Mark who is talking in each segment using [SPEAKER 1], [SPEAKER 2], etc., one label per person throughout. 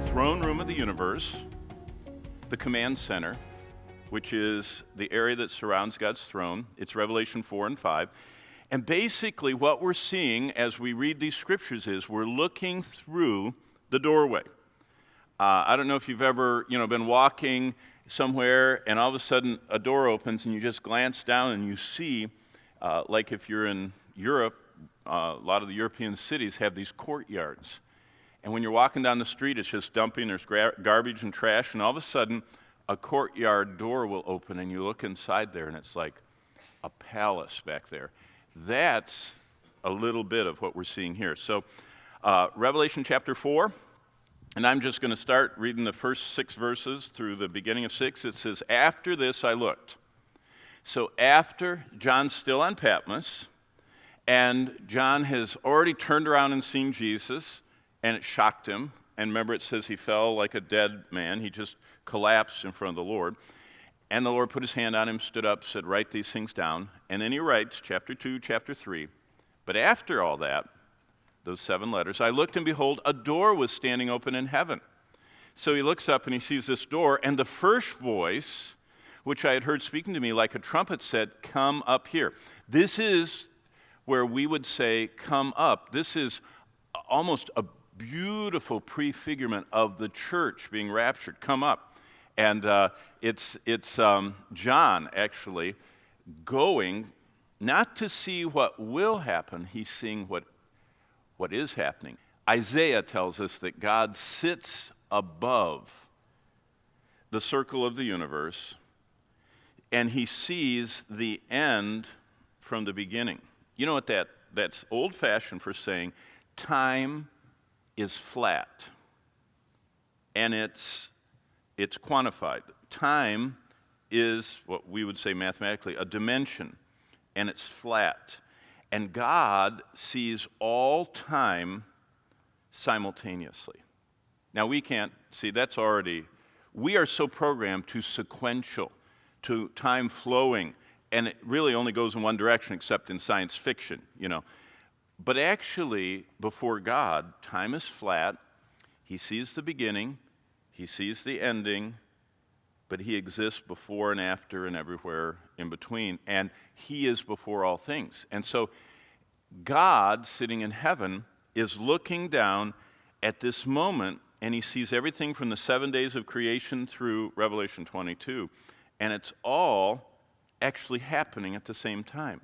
[SPEAKER 1] throne room of the universe, the command center, which is the area that surrounds God's throne. It's Revelation 4 and 5. And basically what we're seeing as we read these scriptures is we're looking through the doorway. I don't know if you've ever been walking somewhere and all of a sudden a door opens and you just glance down and you see, like if you're in Europe, a lot of the European cities have these courtyards. And when you're walking down the street, it's just dumping, there's garbage and trash, and all of a sudden a courtyard door will open and you look inside there and it's like a palace back there. That's a little bit of what we're seeing here. So Revelation chapter 4, and I'm just going to start reading the first 6 verses through the beginning of 6. It says, "After this I looked." So after John's still on Patmos, and John has already turned around and seen Jesus, and it shocked him. And remember, it says he fell like a dead man. He just collapsed in front of the Lord. And the Lord put his hand on him, stood up, said, "Write these things down." And then he writes, chapter 2, chapter 3, "But after all that," those 7 letters, "I looked, and behold, a door was standing open in heaven." So he looks up and he sees this door, and the first voice, which I had heard speaking to me like a trumpet, said, "Come up here." This is where we would say, "Come up." This is almost a beautiful prefigurement of the church being raptured. Come up. And it's John actually going not to see what will happen, he's seeing what is happening. Isaiah tells us that God sits above the circle of the universe and he sees the end from the beginning. You know what that's old-fashioned for saying time is flat, and it's quantified. Time is what we would say mathematically a dimension, and it's flat. And God sees all time simultaneously. Now we can't see, we are so programmed to sequential, to time flowing, and it really only goes in one direction except in science fiction, But actually, before God, time is flat. He sees the beginning, he sees the ending, but he exists before and after and everywhere in between. And he is before all things. And so God, sitting in heaven, is looking down at this moment, and he sees everything from the 7 days of creation through Revelation 22. And it's all actually happening at the same time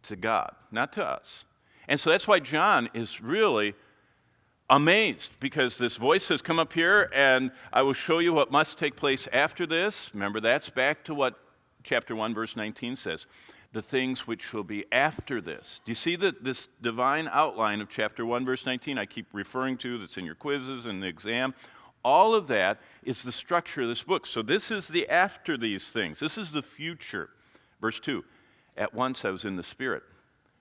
[SPEAKER 1] to God, not to us. And so that's why John is really amazed, because this voice says, "Come up here, and I will show you what must take place after this." Remember, that's back to what chapter 1, verse 19 says. The things which will be after this. Do you see this divine outline of chapter 1, verse 19 I keep referring to, that's in your quizzes and the exam? All of that is the structure of this book. So this is the after these things. This is the future. Verse 2, "At once I was in the Spirit."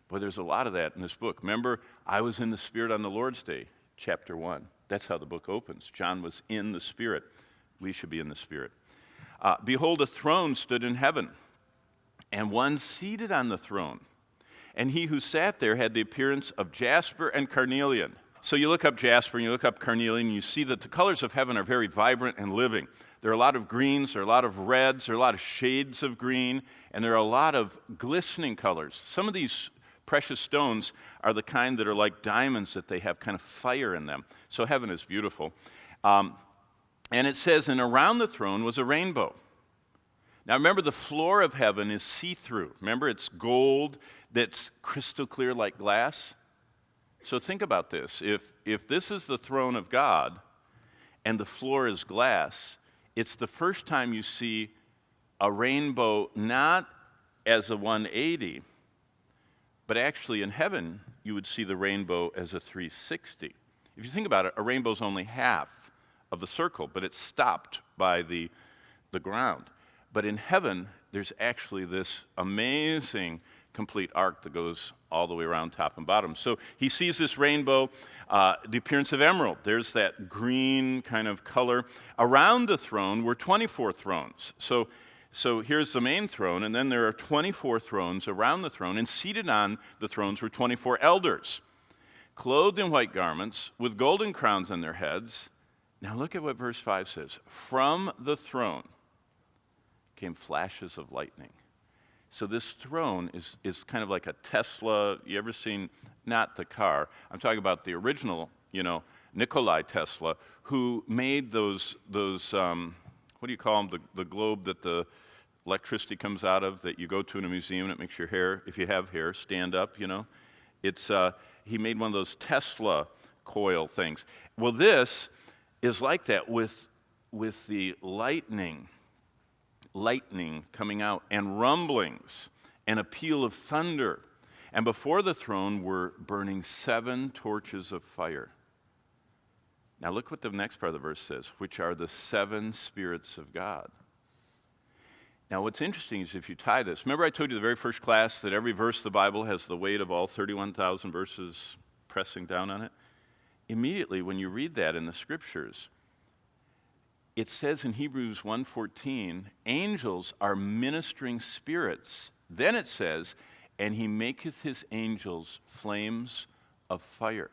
[SPEAKER 1] Boy, there's a lot of that in this book. Remember, I was in the Spirit on the Lord's Day, chapter 1. That's how the book opens. John was in the Spirit. We should be in the Spirit. "Behold, a throne stood in heaven, and one seated on the throne. And he who sat there had the appearance of jasper and carnelian." So you look up jasper and you look up carnelian, and you see that the colors of heaven are very vibrant and living. There are a lot of greens, there are a lot of reds, there are a lot of shades of green, and there are a lot of glistening colors. Some of these precious stones are the kind that are like diamonds, that they have kind of fire in them. So heaven is beautiful. And it says, "And around the throne was a rainbow." Now remember, the floor of heaven is see-through. Remember, it's gold that's crystal clear like glass. So think about this. If this is the throne of God and the floor is glass, it's the first time you see a rainbow not as a 180, but actually in heaven you would see the rainbow as a 360. If you think about it, a rainbow's only half of the circle, but it's stopped by the ground. But in heaven, there's actually this amazing complete arc that goes all the way around top and bottom. So he sees this rainbow, the appearance of emerald. There's that green kind of color. Around the throne were 24 thrones. So here's the main throne, and then there are 24 thrones around the throne, and seated on the thrones were 24 elders, clothed in white garments, with golden crowns on their heads, Now look at what verse 5 says. From the throne came flashes of lightning. So this throne is kind of like a Tesla. You ever seen, not the car, I'm talking about the original, Nikolai Tesla, who made those what do you call them, the globe that the electricity comes out of that you go to in a museum and it makes your hair, if you have hair, stand up, It's, he made one of those Tesla coil things. Well, this is like that with the lightning coming out, and rumblings, and a peal of thunder. And before the throne were burning 7 torches of fire. Now look what the next part of the verse says, which are the 7 spirits of God. Now what's interesting is if you tie this, remember I told you the very first class that every verse of the Bible has the weight of all 31,000 verses pressing down on it? Immediately when you read that in the scriptures, it says in Hebrews 1:14, angels are ministering spirits. Then it says, and he maketh his angels flames of fire.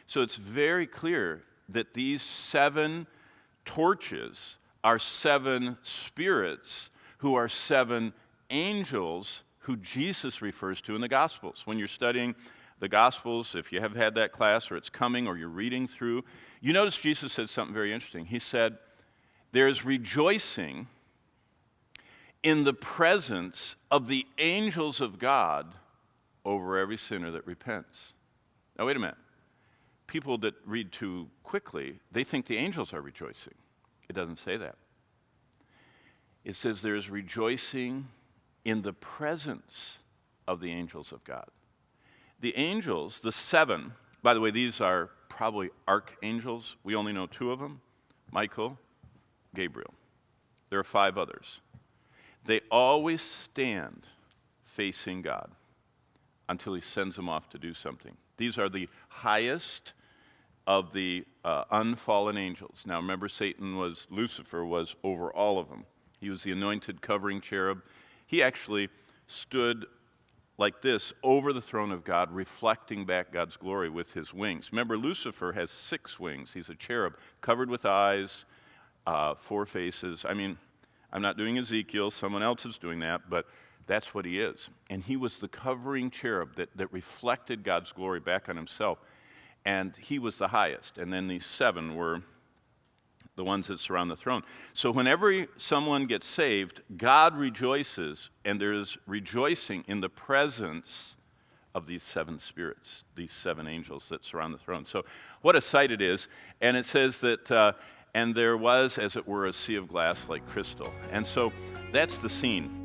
[SPEAKER 1] So it's very clear that these 7 torches are 7 spirits who are 7 angels who Jesus refers to in the Gospels. When you're studying the Gospels, if you have had that class or it's coming or you're reading through, you notice Jesus said something very interesting. He said, there's rejoicing in the presence of the angels of God over every sinner that repents. Now wait a minute. People that read too quickly, they think the angels are rejoicing. It doesn't say that. It says there's rejoicing in the presence of the angels of God. The angels, the 7, by the way, these are probably archangels. We only know 2 of them, Michael, Gabriel. There are 5 others. They always stand facing God until he sends them off to do something. These are the highest of the unfallen angels. Now remember, Lucifer was over all of them. He was the anointed covering cherub. He actually stood like this over the throne of God, reflecting back God's glory with his wings. Remember, Lucifer has 6 wings. He's a cherub covered with eyes, 4 faces. I mean, I'm not doing Ezekiel. Someone else is doing that, but that's what he is. And he was the covering cherub that reflected God's glory back on himself. And he was the highest. And then these 7 were the ones that surround the throne. So whenever someone gets saved, God rejoices, and there is rejoicing in the presence of these 7 spirits, these 7 angels that surround the throne. So what a sight it is. And it says that, and there was, as it were, a sea of glass like crystal. And so that's the scene.